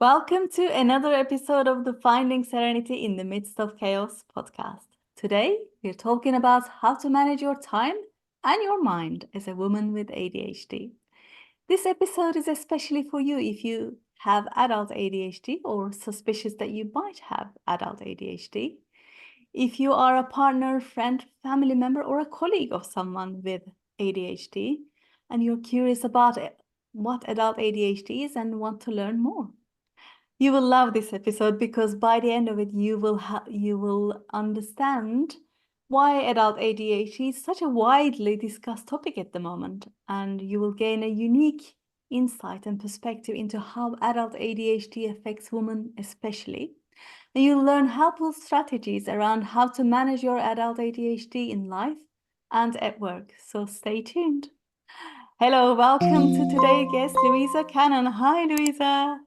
Welcome to another episode of the Finding Serenity in the Midst of Chaos podcast. Today, we're talking about how to manage your time and your mind as a woman with ADHD. This episode is especially for you if you have adult ADHD or suspicious that you might have adult ADHD. If you are a partner, friend, family member, or a colleague of someone with ADHD, and you're curious about what adult ADHD is and want to learn more. You will love this episode because by the end of it, you will understand why adult ADHD is such a widely discussed topic at the moment, and you will gain a unique insight and perspective into how adult ADHD affects women especially. And you'll learn helpful strategies around how to manage your adult ADHD in life and at work. So stay tuned. Hello, welcome to today's guest, Louisa Cannon. Hi, Louisa.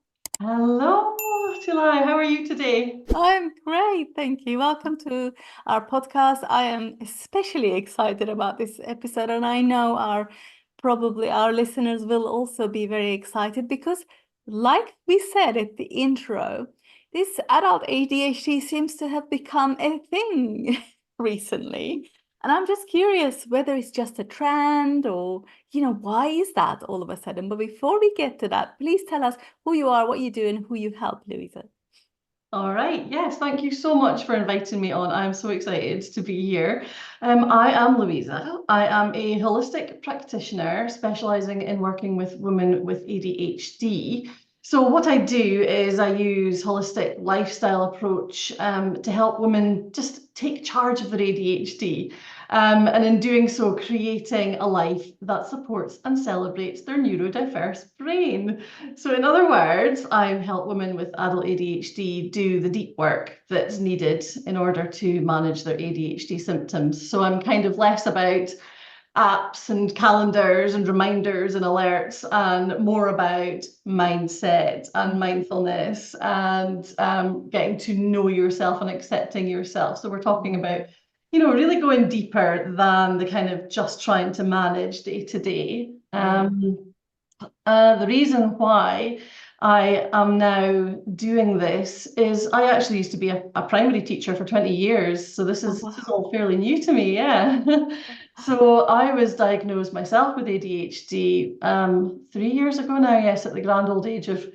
Hello, July. How are you today? I'm great, thank you. Welcome to our podcast. I am especially excited about this episode, and I know probably our listeners will also be very excited because, like we said at the intro, this adult ADHD seems to have become a thing recently. And I'm just curious whether it's just a trend or, why is that all of a sudden? But before we get to that, please tell us who you are, what you do, and who you help, Louisa. All right. Yes, thank you so much for inviting me on. I'm so excited to be here. I am Louisa. I am a holistic practitioner specializing in working with women with ADHD. So what I do is I use holistic lifestyle approach to help women just take charge of their ADHD. And in doing so, creating a life that supports and celebrates their neurodiverse brain. So in other words, I help women with adult ADHD do the deep work that's needed in order to manage their ADHD symptoms. So I'm kind of less about apps and calendars and reminders and alerts and more about mindset and mindfulness and getting to know yourself and accepting yourself. So we're talking about really going deeper than the kind of just trying to manage day to day. The reason why I am now doing this is I actually used to be a primary teacher for 20 years. So this is all fairly new to me. Yeah. So I was diagnosed myself with ADHD 3 years ago now. Yes, at the grand old age of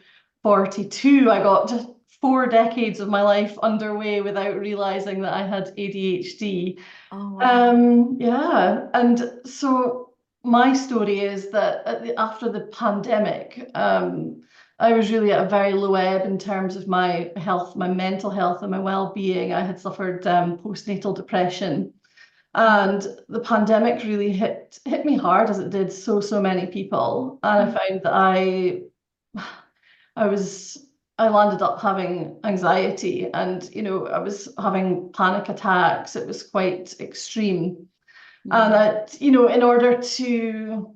42. I got just 4 decades of my life underway without realizing that I had ADHD. Oh, wow. Yeah. And so my story is that after the pandemic, I was really at a very low ebb in terms of my health, my mental health, and my well-being. I had suffered postnatal depression, and the pandemic really hit me hard, as it did so many people. And I found that I landed up having anxiety, and I was having panic attacks. It was quite extreme. And that, in order to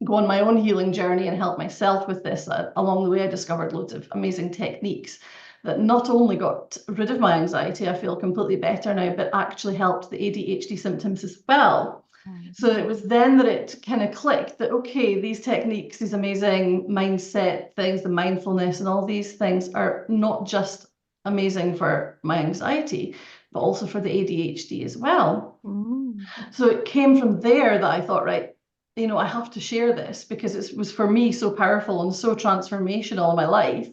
go on my own healing journey and help myself with this, along the way, I discovered loads of amazing techniques that not only got rid of my anxiety, I feel completely better now, but actually helped the ADHD symptoms as well. So it was then that it kind of clicked that, okay, these techniques, these amazing mindset things, the mindfulness and all these things are not just amazing for my anxiety, but also for the ADHD as well. So it came from there that I thought, right, I have to share this because it was for me so powerful and so transformational in my life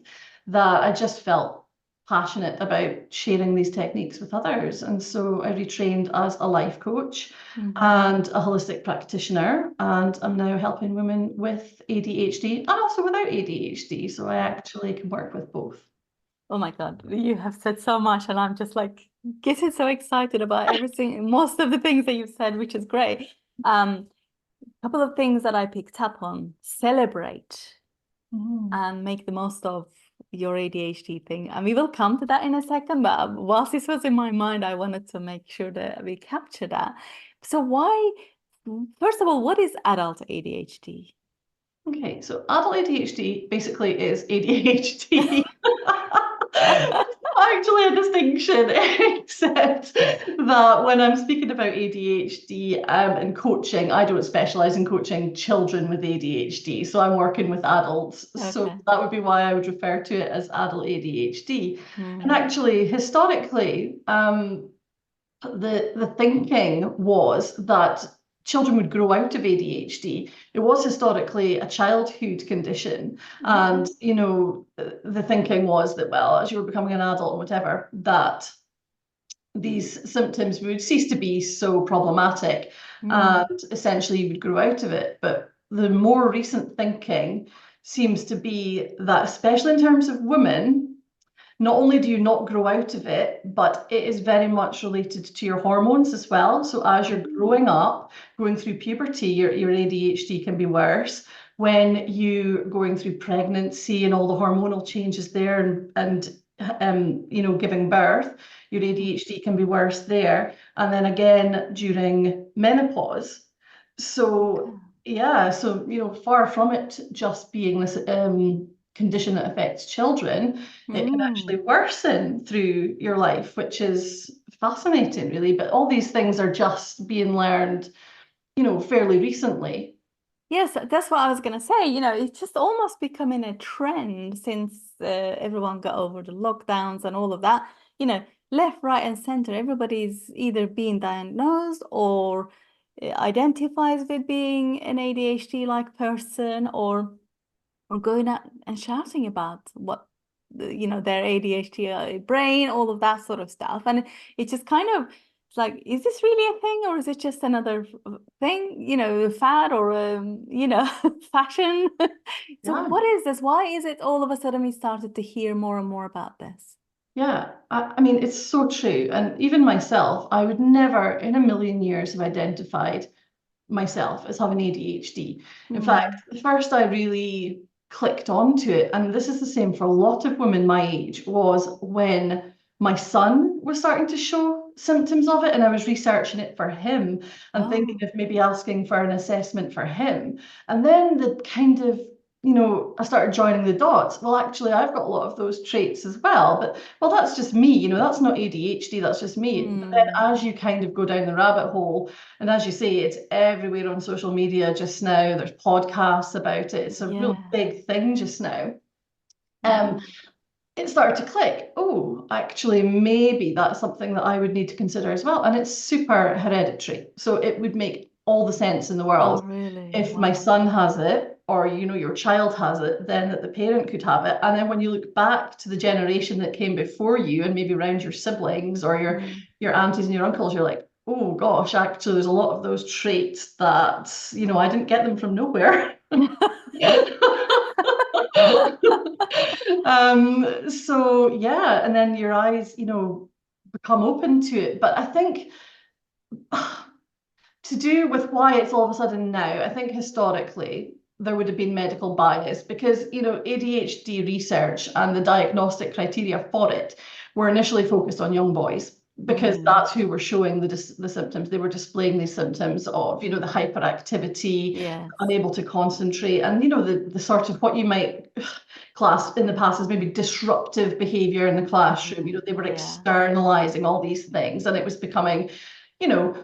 that I just felt passionate about sharing these techniques with others. And so I retrained as a life coach and a holistic practitioner, and I'm now helping women with ADHD and also without ADHD. So I actually can work with both. Oh my God, you have said so much, and I'm just like getting so excited about everything, most of the things that you've said, which is great. A couple of things that I picked up on: celebrate and make the most of your ADHD thing. And we will come to that in a second, but whilst this was in my mind, I wanted to make sure that we capture that. So first of all, what is adult ADHD? Okay, so adult ADHD basically is ADHD. I actually a distinction, except that when I'm speaking about ADHD and coaching, I don't specialize in coaching children with ADHD. So I'm working with adults. So Okay. that would be why I would refer to it as adult ADHD. And Mm. actually, historically, the thinking was that children would grow out of ADHD. It was historically a childhood condition. Okay. And, the thinking was that, well, as you were becoming an adult and whatever, that these symptoms would cease to be so problematic Mm. and essentially you would grow out of it. But the more recent thinking seems to be that, especially in terms of women, not only do you not grow out of it, but it is very much related to your hormones as well. So as you're Mm. growing up, going through puberty, your ADHD can be worse. When you're going through pregnancy and all the hormonal changes there and giving birth, your ADHD can be worse there. And then again during menopause. Okay. So yeah, so far from it just being this condition that affects children, it can actually Mm. worsen through your life, which is fascinating, really. But all these things are just being learned, fairly recently. Yes, that's what I was gonna say. It's just almost becoming a trend since everyone got over the lockdowns and all of that. Left, right, and center, everybody's either being diagnosed or identifies with being an ADHD-like person, or going out and shouting about what their ADHD brain, all of that sort of stuff. And it just kind of it's like, is this really a thing, or is it just another thing, fad, or fashion? So Yeah. what is this? Why is it all of a sudden we started to hear more and more about this? Yeah, I mean, it's so true. And even myself, I would never in a million years have identified myself as having ADHD. In fact, Mm. the first I really clicked onto it, and this is the same for a lot of women my age, was when my son was starting to show symptoms of it, and I was researching it for him and thinking Oh. of maybe asking for an assessment for him. And then the kind of I started joining the dots. Well, actually, I've got a lot of those traits as well, but well, that's just me, that's not ADHD, that's just me. But then Mm. as you kind of go down the rabbit hole, and as you say, it's everywhere on social media just now. There's podcasts about it. It's a real Yeah. big thing just now. Yeah. Um, it started to click. Oh, actually, maybe that's something that I would need to consider as well. And it's super hereditary. So it would make all the sense in the Oh, world. really? If my Wow. son has it, or your child has it, then that the parent could have it. And then when you look back to the generation that came before you, and maybe around your siblings or Mm. your aunties and your uncles, you're like, oh gosh, actually, there's a lot of those traits that, I didn't get them from nowhere. So yeah, and then your eyes, become open to it. But I think to do with why it's all of a sudden now, I think historically there would have been medical bias because, ADHD research and the diagnostic criteria for it were initially focused on young boys because Mm. that's who were showing the symptoms. They were displaying these symptoms of, the hyperactivity, Yes. unable to concentrate, and, the sort of what you might class in the past as maybe disruptive behavior in the classroom. Mm. They were Yeah. externalizing all these things, and it was becoming, you know,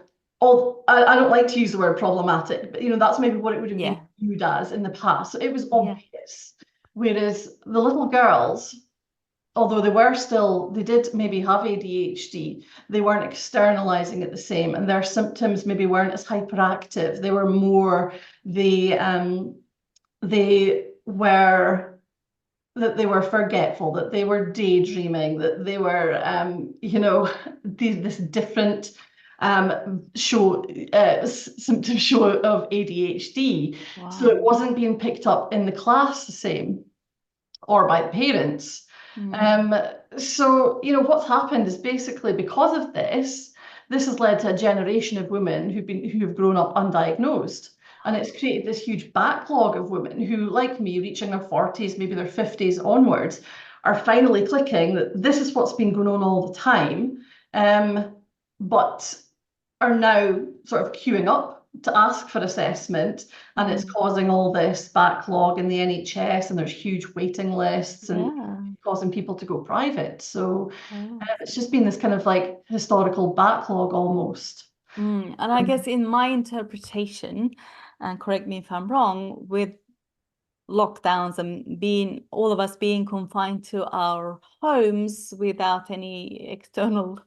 I don't like to use the word problematic, but that's maybe what it would have been Yeah. viewed as in the past. So it was Yeah. obvious. Whereas the little girls, although they did maybe have ADHD, they weren't externalizing it the same, and their symptoms maybe weren't as hyperactive. They were more they were that they were forgetful, that they were daydreaming, that they were, this different symptom show of ADHD. So it Wow. wasn't being picked up in the class the same or by the parents. Mm. Um, so, what's happened is basically because of this has led to a generation of women who've grown up undiagnosed. And it's created this huge backlog of women who, like me, reaching their 40s, maybe their 50s onwards, are finally clicking that this is what's been going on all the time, but are now sort of queuing up to ask for assessment, and it's Mm. causing all this backlog in the NHS, and there's huge waiting lists, and Yeah. causing people to go private. So Oh. it's just been this kind of like historical backlog almost. And I guess in my interpretation, and correct me if I'm wrong, with lockdowns and all of us being confined to our homes without any external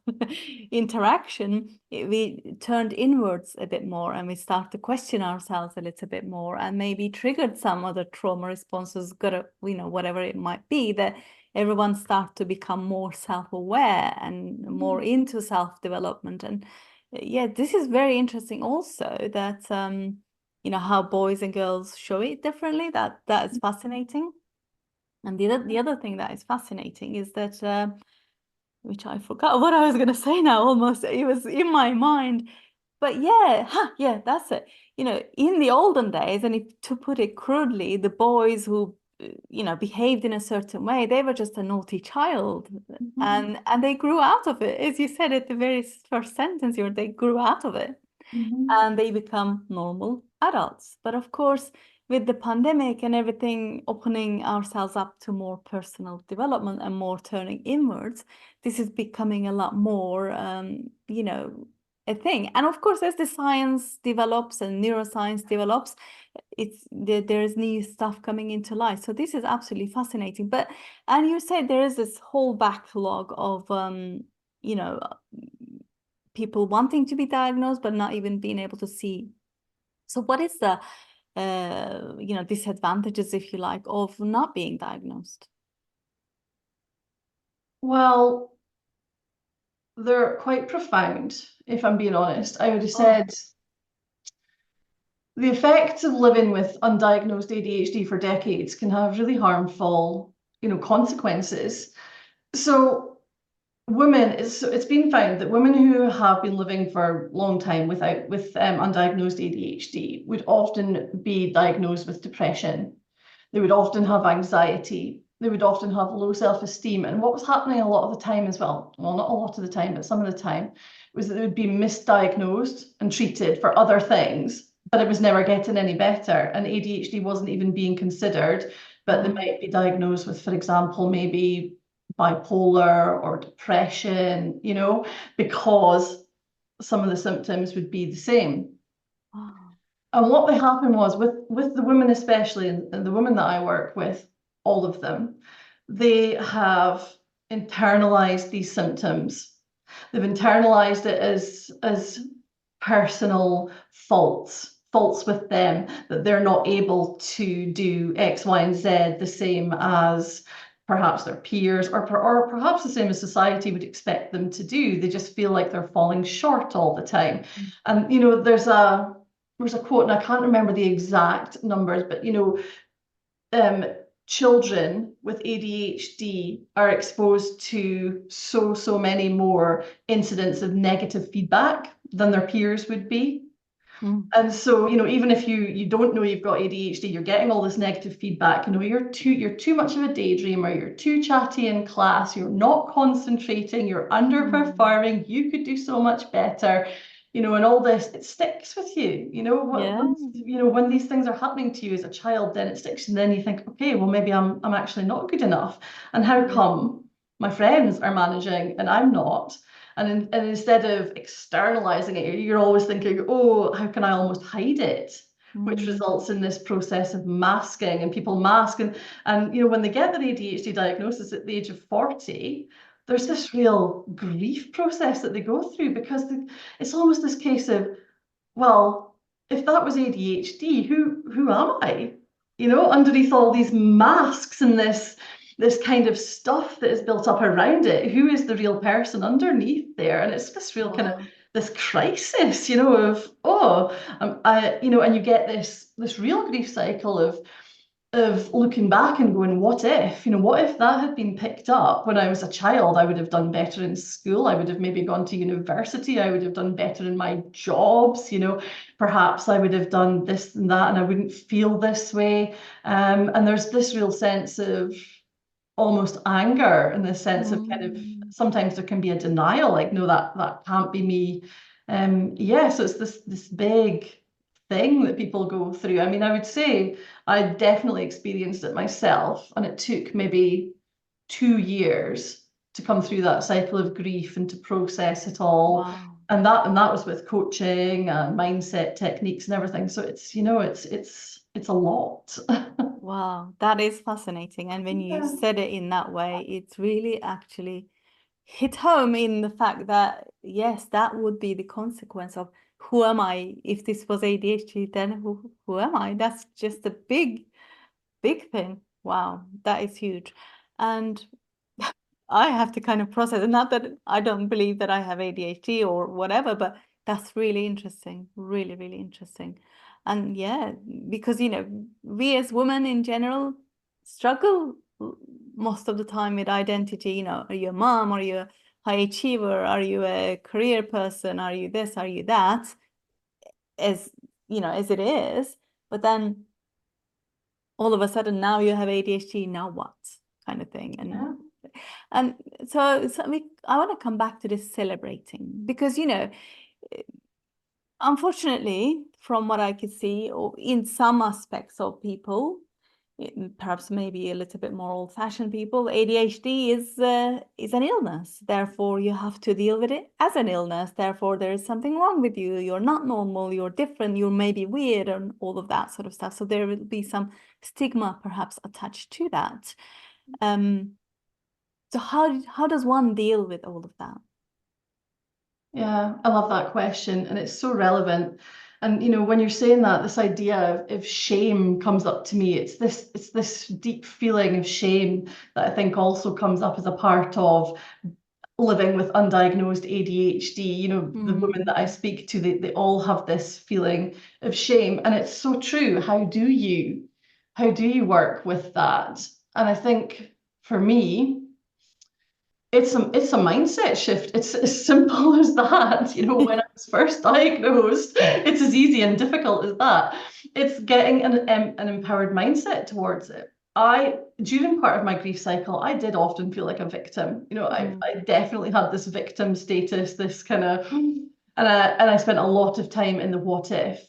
interaction, we turned inwards a bit more and we start to question ourselves a little bit more and maybe triggered some other trauma responses, whatever it might be, that everyone start to become more self-aware and more into self-development. And yeah, this is very interesting also that how boys and girls show it differently. That is fascinating. And the other thing that is fascinating is that which I forgot what I was going to say now. Almost it was in my mind, but yeah, that's it. In the olden days, and to put it crudely, the boys who behaved in a certain way, they were just a naughty child, and they grew out of it, as you said at the very first sentence. They grew out of it and they become normal adults. But of course, with the pandemic and everything opening ourselves up to more personal development and more turning inwards, this is becoming a lot more, a thing. And of course, as the science develops and neuroscience develops, there is new stuff coming into light. So this is absolutely fascinating. And you said there is this whole backlog of, people wanting to be diagnosed but not even being able to see. So what is the disadvantages, if you like, of not being diagnosed? Well, they're quite profound, if I'm being honest. I would have Oh. said the effects of living with undiagnosed ADHD for decades can have really harmful, consequences. So it's been found that women who have been living for a long time with undiagnosed ADHD would often be diagnosed with depression. They would often have anxiety. They would often have low self-esteem. And what was happening a lot of the time as well, not a lot of the time, but some of the time, was that they would be misdiagnosed and treated for other things, but it was never getting any better. And ADHD wasn't even being considered, but they might be diagnosed with, for example, maybe bipolar or depression, because some of the symptoms would be the same. And what would happen was with the women especially, and the women that I work with, all of them, they have internalized these symptoms. They've internalized it as personal faults with them, that they're not able to do X, Y, and Z the same as perhaps their peers, or perhaps the same as society would expect them to do. They just feel like they're falling short all the time. And there's a quote, and I can't remember the exact numbers, but children with ADHD are exposed to so many more incidents of negative feedback than their peers would be. And so, even if you don't know you've got ADHD, you're getting all this negative feedback. You're too much of a daydreamer, you're too chatty in class, you're not concentrating, you're underperforming, you could do so much better. And all this, it sticks with you. When these things are happening to you as a child, then it sticks, and then you think, okay, well, maybe I'm actually not good enough. And how come my friends are managing and I'm not? And instead of externalizing it, you're always thinking, oh, how can I almost hide it? Which results in this process of masking, and people mask. And when they get their ADHD diagnosis at the age of 40, there's this real grief process that they go through, because it's almost this case of, well, if that was ADHD, who am I? Underneath all these masks and this kind of stuff that is built up around it, who is the real person underneath there? And it's this real kind of this crisis, of and you get this real grief cycle of looking back and going, what if that had been picked up when I was a child? I would have done better in school. I would have maybe gone to university. I would have done better in my jobs. Perhaps I would have done this and that, and I wouldn't feel this way. And there's this real sense of almost anger, in the sense of kind of, sometimes there can be a denial, like, no, that can't be me. So it's this big thing that people go through. I mean, I would say I definitely experienced it myself, and it took maybe 2 years to come through that cycle of grief and to process it all. Wow. And that was with coaching and mindset techniques and everything. So it's, it's a lot. Wow, that is fascinating. And when you Yeah. said it in that way, it's really actually hit home in the fact that, yes, that would be the consequence of who am I? If this was ADHD, then who am I? That's just a big, big thing. Wow, that is huge. And I have to kind of process it. Not that I don't believe that I have ADHD or whatever, but that's really interesting. Really, really interesting. And yeah, because, we as women in general struggle most of the time with identity. Are you a mom? Are you a high achiever? Are you a career person? Are you this? Are you that? As, as it is. But then all of a sudden now you have ADHD, now what? Kind of thing. And so I want to come back to this celebrating because, unfortunately, from what I could see, or in some aspects of people, perhaps maybe a little bit more old-fashioned people, ADHD is an illness. Therefore, you have to deal with it as an illness. Therefore, there is something wrong with you. You're not normal. You're different. You're maybe weird, and all of that sort of stuff. So there will be some stigma, perhaps, attached to that. So how does one deal with all of that? Yeah, I love that question, and it's so relevant. And when you're saying that, this idea of if shame comes up to me, it's this deep feeling of shame that I think also comes up as a part of living with undiagnosed ADHD. The women that I speak to, they all have this feeling of shame, and it's so true. How do you work with that? And I think for me, it's a mindset shift. It's as simple as that. When I was first diagnosed, it's as easy and difficult as that. It's getting an empowered mindset towards it. During part of my grief cycle, I did often feel like a victim. I definitely had this victim status, this kind of, and I spent a lot of time in the what if.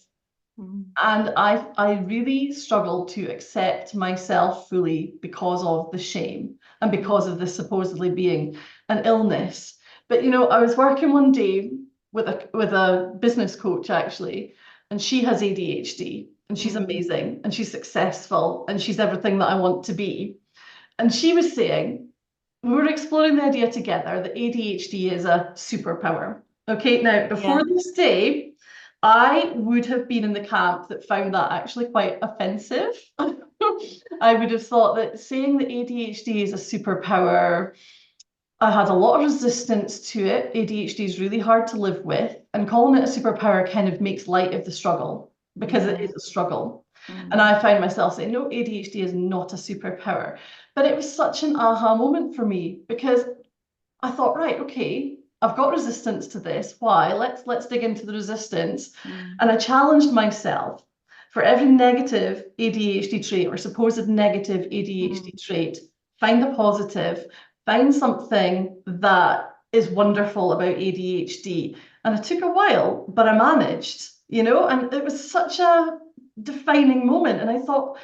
And I really struggled to accept myself fully because of the shame and because of this supposedly being an illness. But I was working one day with a business coach actually, and she has ADHD and she's amazing and she's successful and she's everything that I want to be. And she was saying, we were exploring the idea together that ADHD is a superpower. Okay, now before Yeah. this day, I would have been in the camp that found that actually quite offensive. I would have thought that saying that ADHD is a superpower, I had a lot of resistance to it. ADHD is really hard to live with, and calling it a superpower kind of makes light of the struggle because it Yeah. is a struggle. And I find myself saying, no, ADHD is not a superpower. But it was such an aha moment for me because I thought, right, okay, I've got resistance to this. Why? Let's dig into the resistance. And I challenged myself for every negative ADHD trait or supposed negative ADHD trait, find the positive, find something that is wonderful about ADHD. And it took a while, but I managed, and it was such a defining moment. And I thought,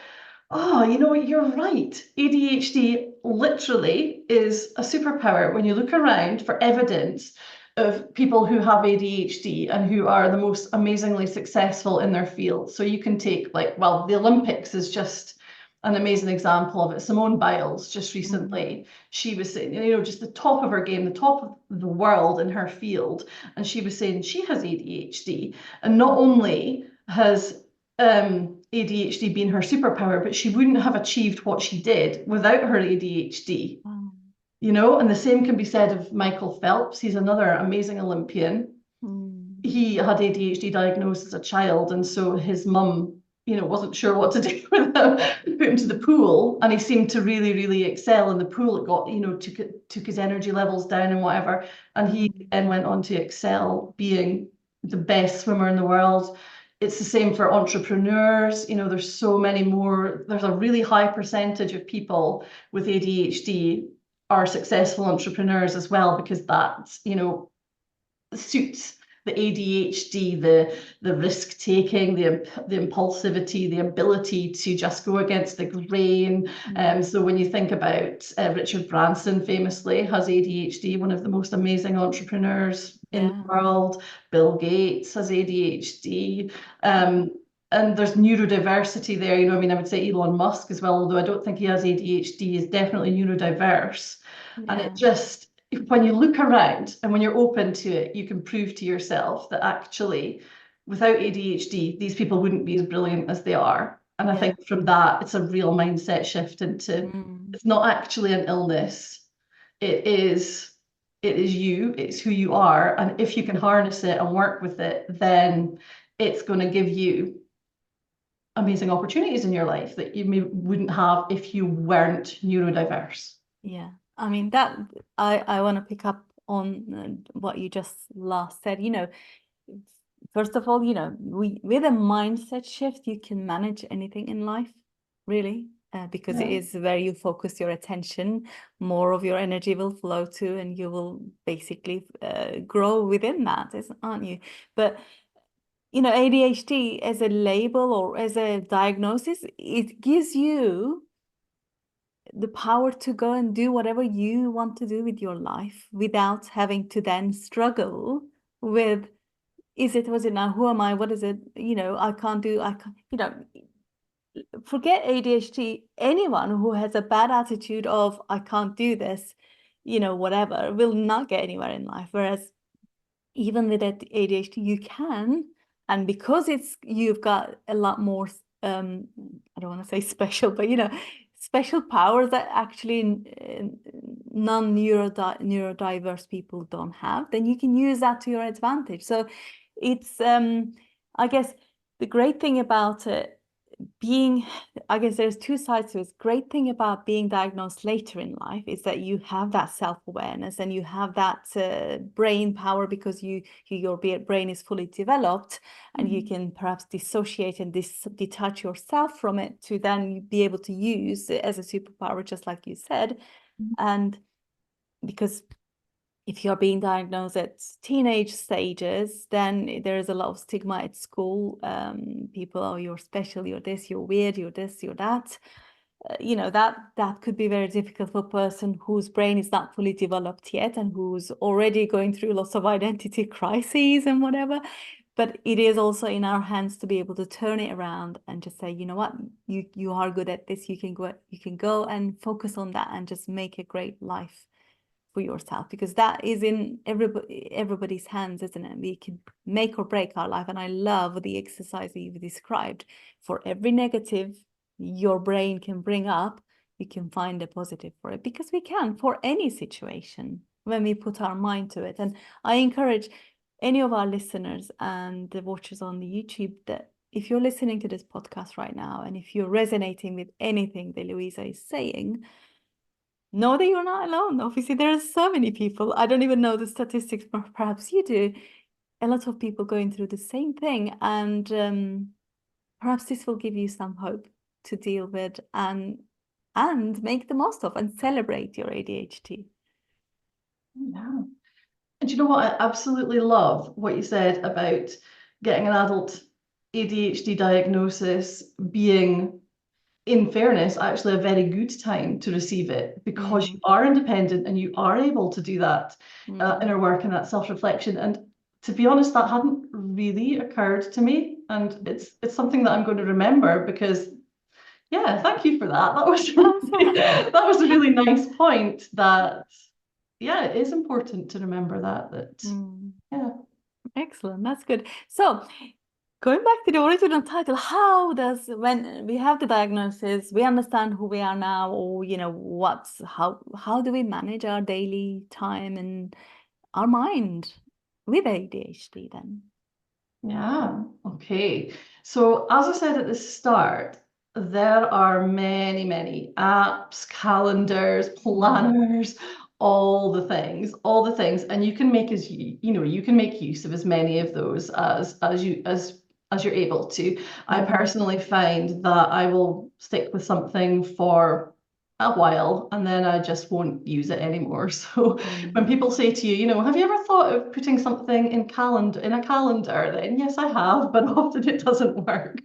oh, you're right. ADHD literally is a superpower when you look around for evidence of people who have ADHD and who are the most amazingly successful in their field. So you can take the Olympics is just an amazing example of it. Simone Biles just recently, she was saying, just the top of her game, the top of the world in her field. And she was saying she has ADHD. And not only has ADHD being her superpower, but she wouldn't have achieved what she did without her ADHD. And the same can be said of Michael Phelps. He's another amazing Olympian. He had ADHD diagnosed as a child, and so his mum, wasn't sure what to do with him, put him to the pool, and he seemed to really, really excel in the pool. It got, took his energy levels down and whatever, and he then went on to excel, being the best swimmer in the world. It's the same for entrepreneurs. There's so many more. There's a really high percentage of people with ADHD are successful entrepreneurs as well, because that, suits the ADHD, the risk taking, the impulsivity, the ability to just go against the grain. So when you think about Richard Branson, famously has ADHD, one of the most amazing entrepreneurs in the world. Bill Gates has ADHD. And there's neurodiversity there. I mean, I would say Elon Musk as well, although I don't think he has ADHD, is definitely neurodiverse. And it just, when you look around and when you're open to it, you can prove to yourself that actually, without ADHD, these people wouldn't be as brilliant as they are. And I think from that, it's a real mindset shift into it's not actually an illness. It is you, it's who you are. And if you can harness it and work with it, then it's going to give you amazing opportunities in your life that you wouldn't have if you weren't neurodiverse. Yeah, I mean that I want to pick up on what you just last said. First of all, with a mindset shift, you can manage anything in life, really, because it is where you focus your attention, more of your energy will flow to, and you will basically grow within that, aren't you? But ADHD as a label or as a diagnosis, it gives you the power to go and do whatever you want to do with your life without having to then struggle with, was it now, who am I, what is it, I can't, forget ADHD. Anyone who has a bad attitude of I can't do this, whatever, will not get anywhere in life. Whereas even with ADHD, you can. And because you've got a lot more, I don't want to say special, but special powers that actually non-neurodiverse people don't have, then you can use that to your advantage. So it's, I guess, the great thing about it I guess there's two sides to it. Great thing about being diagnosed later in life is that you have that self-awareness and you have that brain power because your brain is fully developed, and you can perhaps dissociate and detach yourself from it to then be able to use it as a superpower, just like you said. And because if you're being diagnosed at teenage stages, then there is a lot of stigma at school. People, oh, you're special, you're this, you're weird, you're this, you're that. That could be very difficult for a person whose brain is not fully developed yet and who's already going through lots of identity crises and whatever. But it is also in our hands to be able to turn it around and just say, you know what, you are good at this. You can go and focus on that and just make a great life for yourself, because that is in everybody's hands, isn't it? We can make or break our life. And I love the exercise that you've described. For every negative your brain can bring up, you can find a positive for it, because we can for any situation when we put our mind to it. And I encourage any of our listeners and the watchers on the YouTube that if you're listening to this podcast right now and if you're resonating with anything that Louisa is saying, know that you're not alone. Obviously, there are so many people. I don't even know the statistics, but perhaps you do. A lot of people going through the same thing. And perhaps this will give you some hope to deal with and make the most of and celebrate your ADHD. Yeah. And you know what? I absolutely love what you said about getting an adult ADHD diagnosis being, in fairness, actually a very good time to receive it, because you are independent and you are able to do that inner work and that self-reflection. And to be honest, that hadn't really occurred to me. And it's something that I'm going to remember, because yeah, thank you for that. That was that was a really nice point. That yeah, it is important to remember that yeah. Excellent. That's good. So going back to the original title, when we have the diagnosis, we understand who we are now, or how do we manage our daily time and our mind with ADHD then? Yeah, okay. So as I said at the start, there are many, many apps, calendars, planners, all the things, and you can make you can make use of as many of those as you're able to. I personally find that I will stick with something for a while and then I just won't use it anymore. So when Mm. people say to you, have you ever thought of putting something in a calendar? Then yes, I have, but often it doesn't work.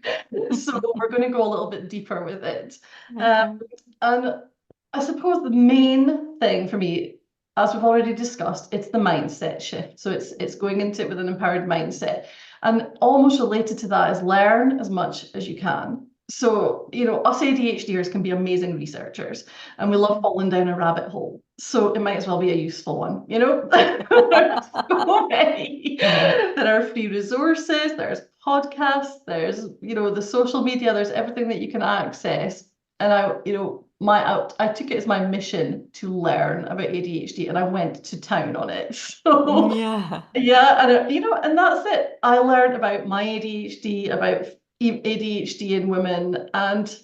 So we're going to go a little bit deeper with it. Okay. And I suppose the main thing for me, as we've already discussed, it's the mindset shift. So it's going into it with an empowered mindset. And almost related to that is learn as much as you can. So, us ADHDers can be amazing researchers and we love falling down a rabbit hole. So it might as well be a useful one, There's so many. There are free resources, there's podcasts, there's, the social media, there's everything that you can access. And I took it as my mission to learn about ADHD and I went to town on it. So Yeah. yeah, and that's it. I learned about my ADHD, about ADHD in women, and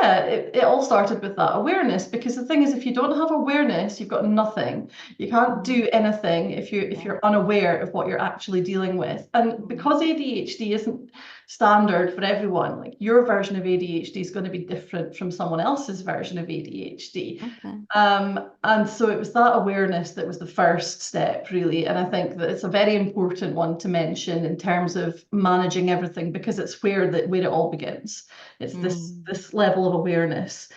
yeah, it all started with that awareness, because the thing is, if you don't have awareness, you've got nothing. You can't do anything if you're unaware of what you're actually dealing with. And because ADHD isn't standard for everyone, like your version of ADHD is going to be different from someone else's version of ADHD. Okay. And so it was that awareness that was the first step, really. And I think that it's a very important one to mention in terms of managing everything, because it's where it all begins. It's this level of awareness.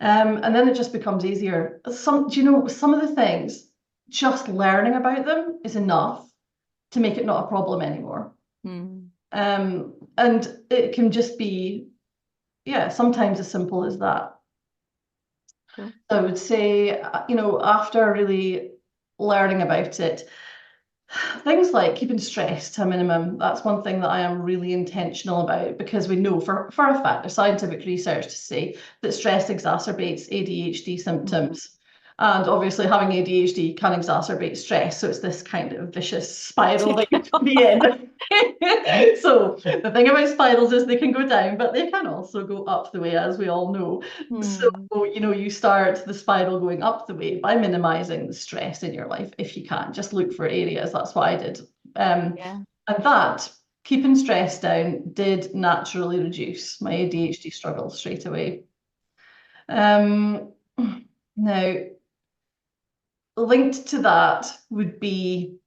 And then it just becomes easier. Some of the things, just learning about them is enough to make it not a problem anymore. And it can just be, sometimes as simple as that. Cool. I would say, after really learning about it, things like keeping stress to a minimum, that's one thing that I am really intentional about, because we know for a fact, there's scientific research to say that stress exacerbates ADHD symptoms. And obviously having ADHD can exacerbate stress. So it's this kind of vicious spiral that you can be in. So the thing about spirals is they can go down, but they can also go up the way, as we all know. So, you start the spiral going up the way by minimizing the stress in your life if you can. Just look for areas. That's what I did. And that, keeping stress down, did naturally reduce my ADHD struggle straight away. Now, linked to that would be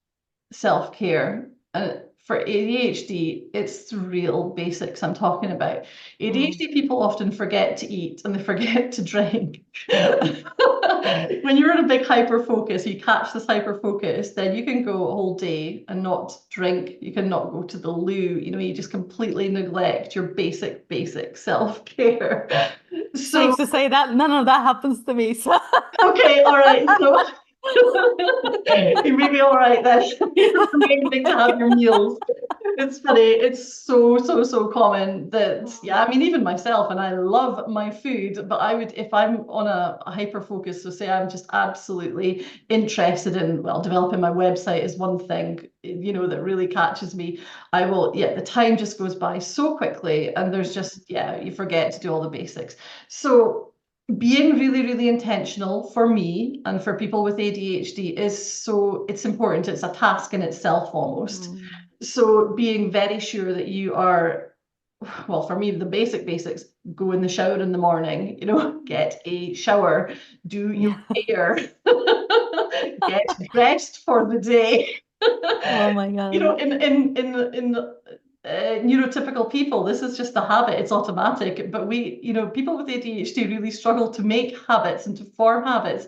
self-care. And for ADHD, it's the real basics I'm talking about. ADHD people often forget to eat and they forget to drink. When you're in a big hyper focus, you catch this hyper focus, then you can go a whole day and not drink. You cannot go to the loo. You just completely neglect your basic self-care. Safe to say that none of that happens to me. So okay, all right. So you may be all right then. It's amazing to have your meals. It's funny. It's so common that, I mean, even myself, and I love my food, but I would, if I'm on a hyper focus, so say I'm just absolutely interested in, developing my website is one thing, that really catches me. I will, the time just goes by so quickly, and there's just, you forget to do all the basics. So being really intentional for me and for people with ADHD it's important. It's a task in itself almost. So being very sure that you are, for me, the basics, go in the shower in the morning, get a shower, do your hair, get dressed for the day. oh my God. In neurotypical people, this is just a habit, it's automatic, but people with ADHD really struggle to make habits and to form habits.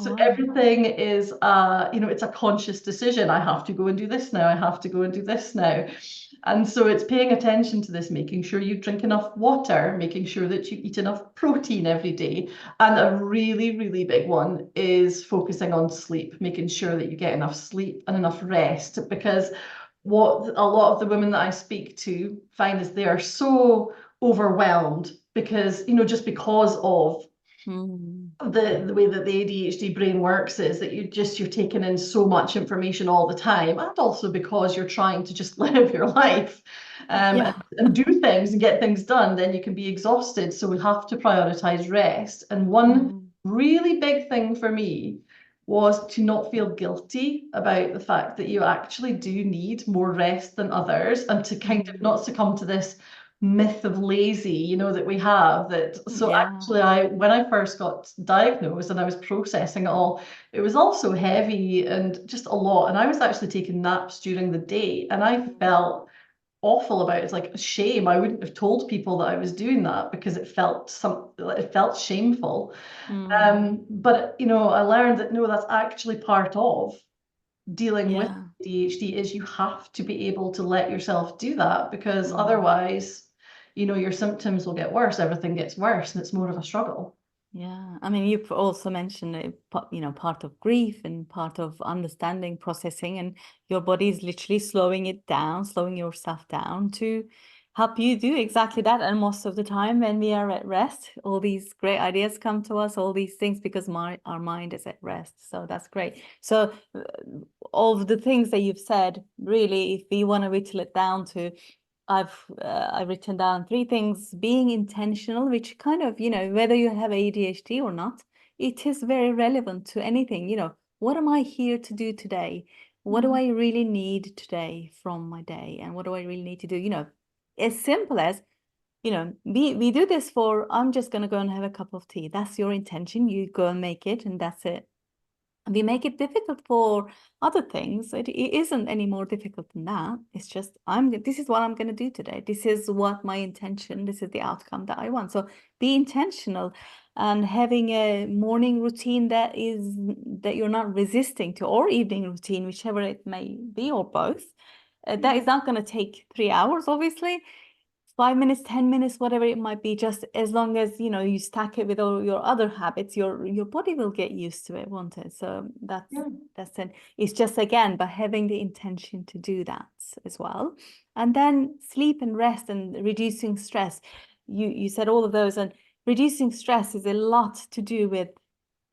So everything is it's a conscious decision. I have to go and do this now, I have to go and do this now. And so it's paying attention to this, making sure you drink enough water, making sure that you eat enough protein every day. And a really big one is focusing on sleep, making sure that you get enough sleep and enough rest, because what a lot of the women that I speak to find is they are so overwhelmed because, just because of the way that the ADHD brain works, is that you're taking in so much information all the time, and also because you're trying to just live your life and do things and get things done, then you can be exhausted. So we have to prioritize rest. And one really big thing for me was to not feel guilty about the fact that you actually do need more rest than others, and to kind of not succumb to this, myth of lazy, that we have that. So Yeah. actually, when I first got diagnosed and I was processing it all, it was all so heavy and just a lot. And I was actually taking naps during the day, and I felt awful about it. It's like a shame. I wouldn't have told people that I was doing that because it felt shameful. Mm. But I learned that no, that's actually part of dealing with Yeah. ADHD is you have to be able to let yourself do that because Mm. otherwise, your symptoms will get worse, everything gets worse, and it's more of a struggle. Yeah, I mean, you've also mentioned, part of grief and part of understanding, processing, and your body is literally slowing it down, slowing yourself down to help you do exactly that. And most of the time, when we are at rest, all these great ideas come to us, all these things, because our mind is at rest. So that's great. So, all of the things that you've said, really, if we want to whittle it down to, I've written down 3 things: being intentional, which kind of, whether you have ADHD or not, it is very relevant to anything. What am I here to do today? What do Mhm. I really need today from my day? And what do I really need to do? As simple as, we do this for, I'm just going to go and have a cup of tea. That's your intention. You go and make it, and that's it. We make it difficult for other things. It isn't any more difficult than that. It's just, this is what I'm going to do today. This is what my intention, this is the outcome that I want. So be intentional, and having a morning routine that you're not resisting to, or evening routine, whichever it may be, or both. That is not going to take 3 hours, obviously. 5 minutes, 10 minutes, whatever it might be, just as long as you stack it with all your other habits, your body will get used to it, won't it? So Yeah. that's it. It's just, again, by having the intention to do that as well. And then sleep and rest and reducing stress. You said all of those, and reducing stress is a lot to do with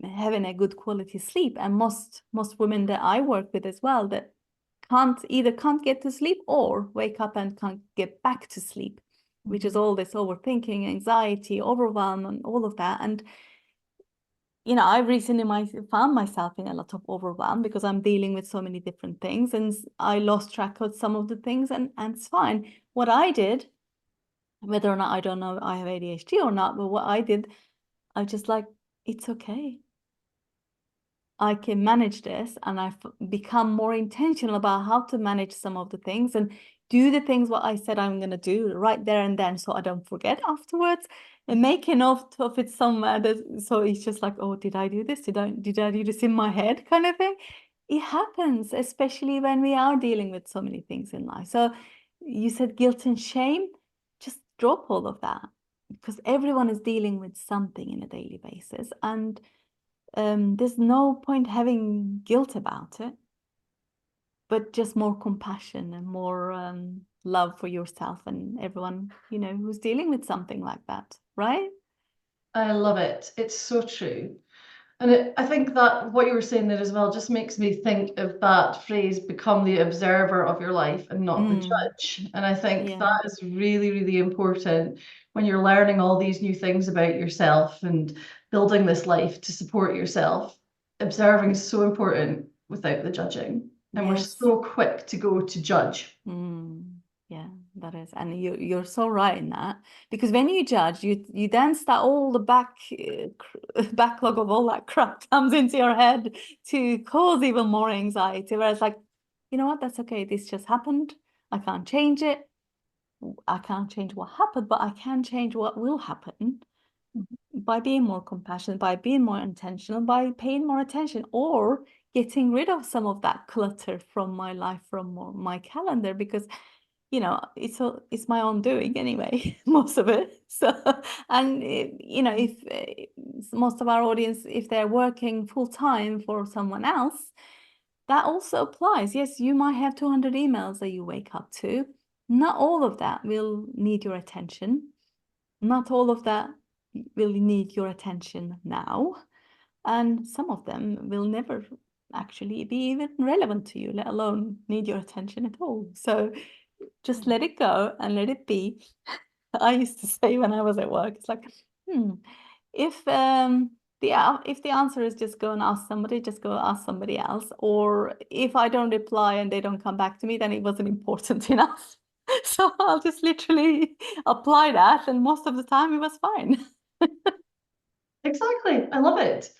having a good quality sleep. And most women that I work with as well, that can't get to sleep, or wake up and can't get back to sleep, which is Mhm. all this overthinking, anxiety, overwhelm, and all of that. And I recently found myself in a lot of overwhelm because I'm dealing with so many different things, and I lost track of some of the things, and it's fine. What I did, whether or not, I don't know I have ADHD or not, but what I did, I just like, it's okay. I can manage this, and I've become more intentional about how to manage some of the things, and do the things what I said I'm going to do right there and then, so I don't forget afterwards, and make a note of it somewhere, so it's just like, oh, did I do this? Did I do this in my head, kind of thing. It happens, especially when we are dealing with so many things in life. So you said guilt and shame, just drop all of that, because everyone is dealing with something in a daily basis, and there's no point having guilt about it, but just more compassion and more love for yourself and everyone, who's dealing with something like that, right? I love it. It's so true. And I think that what you were saying there as well just makes me think of that phrase, become the observer of your life and not the Mm, judge. And I think yeah. that is really, really important when you're learning all these new things about yourself and building this life to support yourself. Observing is so important without the judging. And we're Yes. so quick to go to judge. Yeah, that is, and you're so right in that, because when you judge, you then start, all the backlog of all that crap comes into your head to cause even more anxiety. Whereas, like, you know what, that's okay. This just happened. I can't change it. I can't change what happened, but I can change what will happen by being more compassionate, by being more intentional, by paying more attention, or getting rid of some of that clutter from my life, from my calendar, because it's my own doing anyway, most of it. So, and if most of our audience, if they're working full time for someone else, that also applies. Yes, you might have 200 emails that you wake up to. Not all of that will need your attention. Not all of that will need your attention now. And some of them will never actually be even relevant to you, let alone need your attention at all. So just let it go and let it be. I used to say when I was at work, it's like, if if the answer is just go and ask somebody, just go ask somebody else. Or if I don't reply and they don't come back to me, then it wasn't important enough. So I'll just literally apply that, and most of the time it was fine. Exactly. I love it.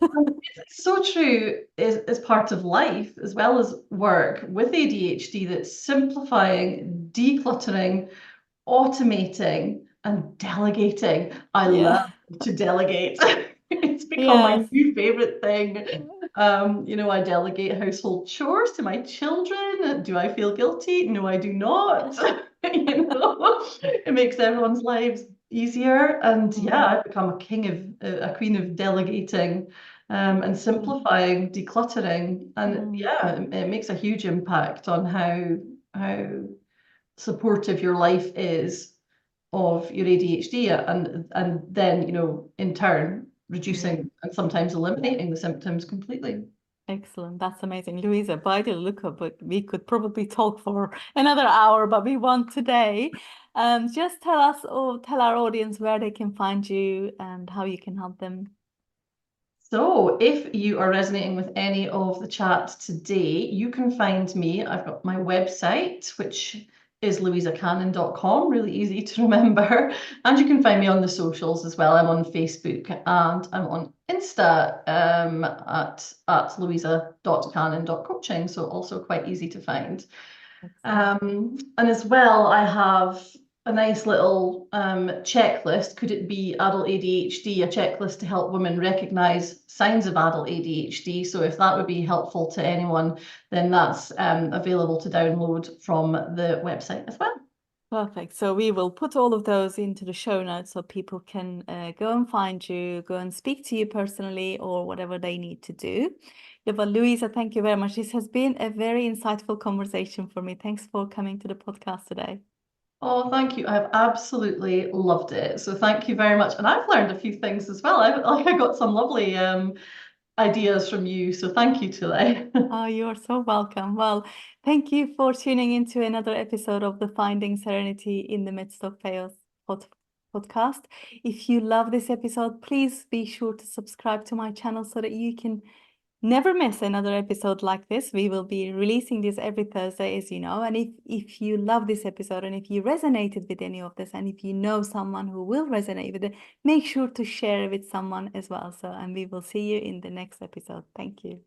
And it's so true as part of life as well as work with ADHD that simplifying, decluttering, automating, and delegating. I love Yeah. to delegate. It's become my Yes. new favorite thing. I delegate household chores to my children. Do I feel guilty? No, I do not. It makes everyone's lives easier. And yeah, Mm, I've become a queen of delegating, and simplifying, decluttering. And mm, yeah, it makes a huge impact on how supportive your life is of your ADHD, and then in turn yeah. reducing and sometimes eliminating the symptoms completely. Excellent. That's amazing. Louisa, by the look of it, we could probably talk for another hour, but we won't today. Just tell us or tell our audience where they can find you and how you can help them. So if you are resonating with any of the chat today, you can find me. I've got my website, which is louisacannon.com, really easy to remember. And you can find me on the socials as well. I'm on Facebook and I'm on Insta, at louisa.cannon.coaching. So also quite easy to find. Excellent. And as well, I have a nice little checklist. Could it be adult ADHD? A checklist to help women recognize signs of adult ADHD. So if that would be helpful to anyone, then that's available to download from the website as well. Perfect. So we will put all of those into the show notes so people can go and find you, go and speak to you personally or whatever they need to do. Yeah, but Louisa, thank you very much. This has been a very insightful conversation for me. Thanks for coming to the podcast today. Oh, thank you. I've absolutely loved it. So thank you very much. And I've learned a few things as well. I got some lovely ideas from you. So thank you today. Oh, you're so welcome. Well, thank you for tuning into another episode of the Finding Serenity in the Midst of Chaos podcast. If you love this episode, please be sure to subscribe to my channel so that you can never miss another episode like this. We will be releasing this every Thursday, as you know. And if you love this episode and if you resonated with any of this, and if you know someone who will resonate with it, make sure to share it with someone as well. So, and we will see you in the next episode. Thank you.